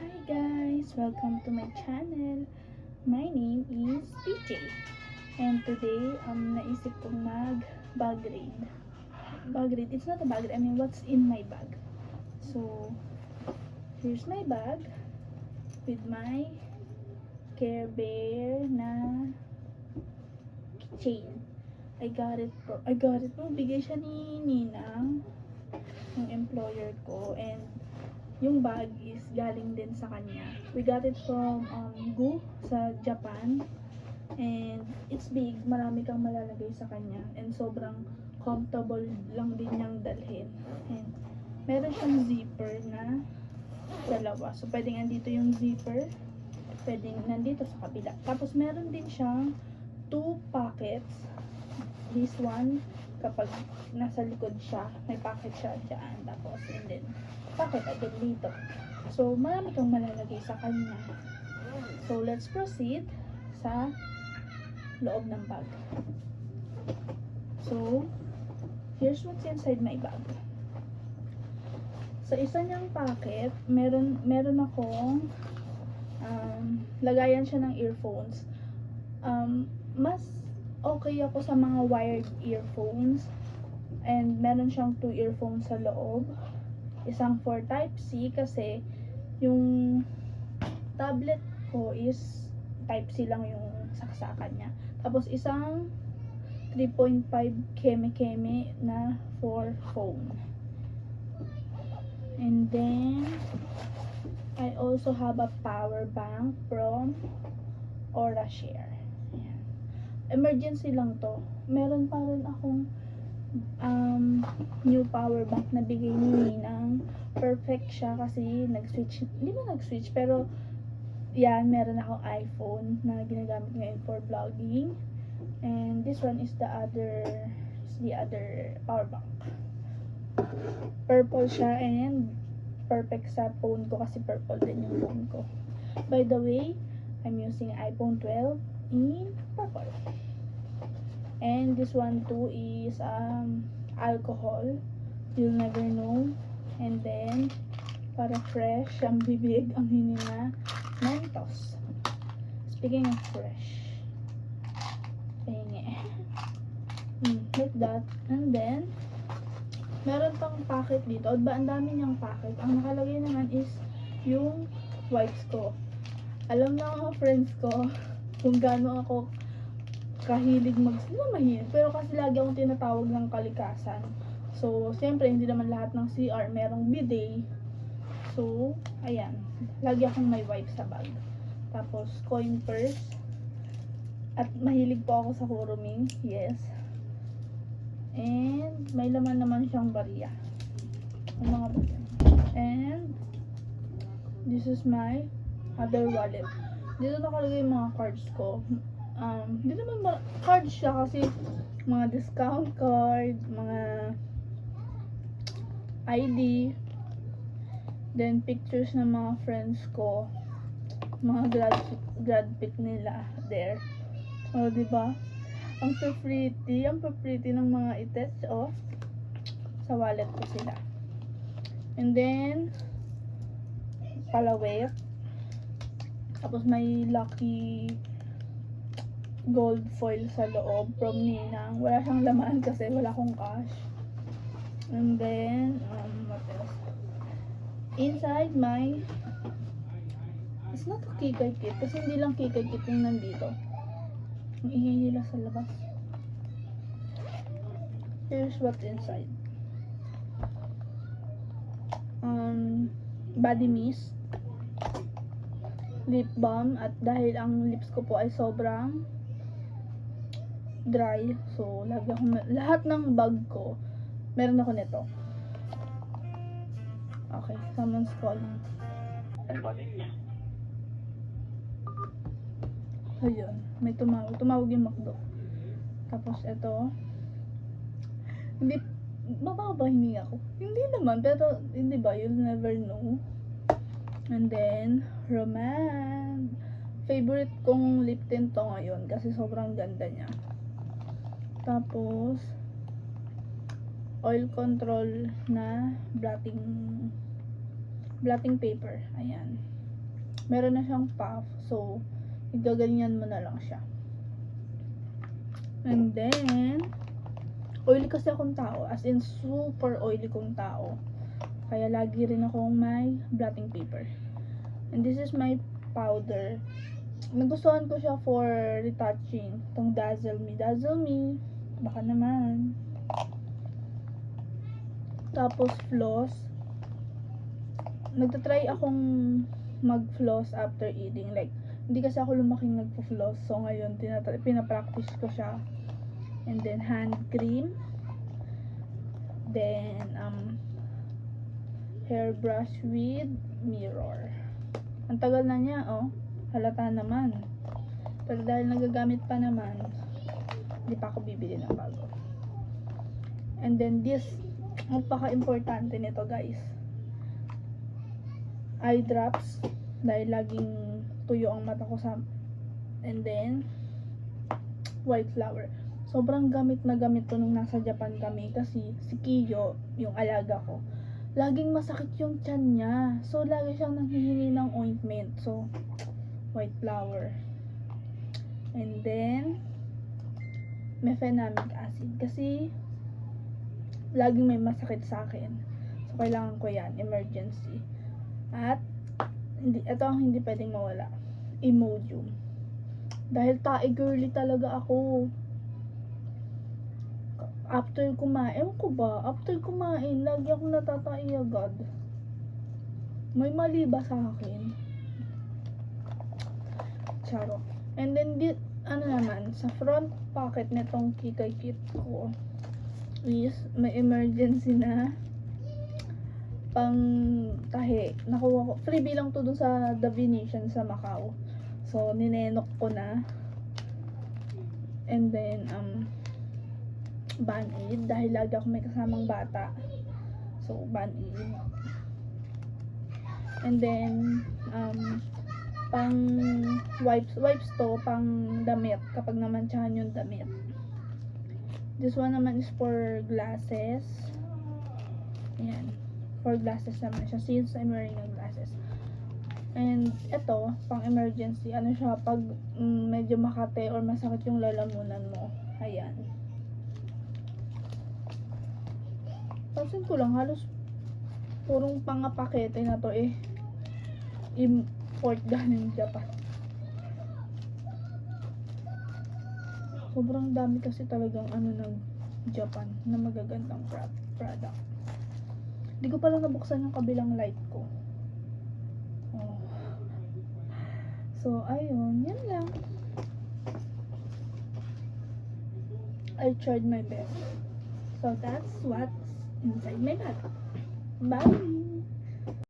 Hi guys! Welcome to my channel. My name is PJ. And today, naisip kong mag-bag raid. Bag raid? It's not a bag raid. I mean, what's in my bag. So, here's my bag with my Care Bear na chain. I got it. Bigay siya ni Ninang, yung employer ko. And yung bag is galing din sa kanya. We got it from Gu sa Japan. And it's big. Marami kang malalagay sa kanya. And sobrang comfortable lang din niyang dalhin. And meron siyang zipper na dalawa. So, pwedeng andito yung zipper. Pwedeng nandito sa kabila. Tapos, meron din siyang 2 pockets. This one, kapag nasa likod siya, may pocket siya dyan. Tapos, and then, pocket agad dito. So, marami kang malalagay sa kanya. So, let's proceed sa loob ng bag. So, here's what's inside my bag. Sa isa niyang pocket, meron akong lagayan siya ng earphones. Mas okay ako sa mga wired earphones. And meron siyang 2 earphones sa loob. Isang for Type-C kasi yung tablet ko is Type-C lang yung saksakan niya. Tapos isang 3.5 keme na for phone. And then I also have a power bank from AuraShare. Ayan. Emergency lang to. Meron pa rin akong new power bank na bigay ni Ninang. Perfect siya kasi hindi mo nag-switch, pero yan, meron akong iPhone na ginagamit ngayon for vlogging. And this one is the other power bank. Purple siya and perfect sa phone ko kasi purple din yung phone ko. By the way, I'm using iPhone 12 in purple. And this one too is alcohol. You'll never know. And then, para fresh ang bibig, ang hininga, Mentos. Speaking of fresh, pahingi. Like that. And then, meron pang packet dito. Ba, ang dami niyang packet. Ang nakalagay naman is yung wipes ko. Alam na mga friends ko kung gaano ako kahilig mahilig. Pero kasi lagi akong tinatawag ng kalikasan. So, siyempre, hindi naman lahat ng CR merong bidet. So, ayan. Lagi akong may wipes sa bag. Tapos, coin purse. At mahilig po ako sa Kuruming. Yes. And, may laman naman siyang barya. Ang mga barya. And, this is my other wallet. Dito nakalagay yung mga cards ko. Hindi naman cards siya kasi mga discount card, mga ID, then pictures ng mga friends ko, mga grad pic nila there. O, diba? Ang pretty ng mga ites, sa wallet ko sila. And then, palawet. Tapos may lucky gold foil sa loob from Ninang. Wala siyang laman kasi wala akong cash. And then, what else? Inside my, it's not a kikay kit kasi hindi lang kikay kit yung nandito. Ang ingay nila sa labas. Here's what's inside. Body mist, lip balm, at dahil ang lips ko po ay sobrang dry, so lahat ng bag ko meron ako nito. Okay, someone's calling. Ayun, may tumawag yung McDo. Tapos ito, hindi mababa hininga ako. Hindi naman, pero hindi ba, you'll never know. And then, Roman. Favorite kong lip tint to ngayon kasi sobrang ganda niya. Tapos, oil control na blotting paper. Ayan. meron na siyang puff. So, igaganyan mo na lang siya. And then, oily kasi akong tao. As in, super oily kong tao. Kaya lagi rin akong may blotting paper. And this is my powder. Nagustuhan ko siya for retouching. Itong Dazzle Me. Dazzle Me. Baka naman. Tapos, floss. Nagtatry akong mag-floss after eating. Like, hindi kasi ako lumaking nagpo-floss. So, ngayon, pinapractice ko siya. And then, hand cream. Then, hairbrush with mirror. Ang tagal na niya, oh. Halata naman. Pero dahil nagagamit pa naman, hindi pa ako bibili ng bago. And then, this, ang paka-importante nito, guys. Eye drops. Dahil laging tuyo ang mata ko sa... And then, white flower. Sobrang gamit na gamit to nung nasa Japan kami kasi si Kiyo, yung alaga ko, laging masakit yung tiyan niya. So, lagi siyang nanghihingi ng ointment. So, white flower. And then, mefenamic acid. Kasi, laging may masakit sa akin. So, kailangan ko yan. Emergency. At, ito ang hindi pwedeng mawala. Imodium. Dahil tae girly talaga ako. After kumain, ewan ko ba, after kumain, lagi ako natatai agad. May mali ba sa akin? Charo. And then, naman, sa front pocket nitong Kikay Kit ko, is, may emergency na pang tahi. Nakuha ko, freebie lang to dun sa The Venetian sa Macau. So, ninenok ko na. And then, Band-Aid, dahil lagi ako may kasamang bata. So, Band-Aid. And then, pang wipes to, pang damit, kapag namantsahan yung damit. This one naman is for glasses. Ayan. For glasses naman siya, since I'm wearing a glasses. And, ito, pang emergency, ano siya, pag medyo makate or masakit yung lalamunan mo. Ayan. Pansin ko lang, halos purong pangapakete na to import galing Japan. Sobrang dami kasi talagang ng Japan na magagandang product. Hindi ko pala nabuksan yung kabilang light ko. Oh. So, ayun. Yan lang. I tried my best. So, that's what's inside my bag. Bye!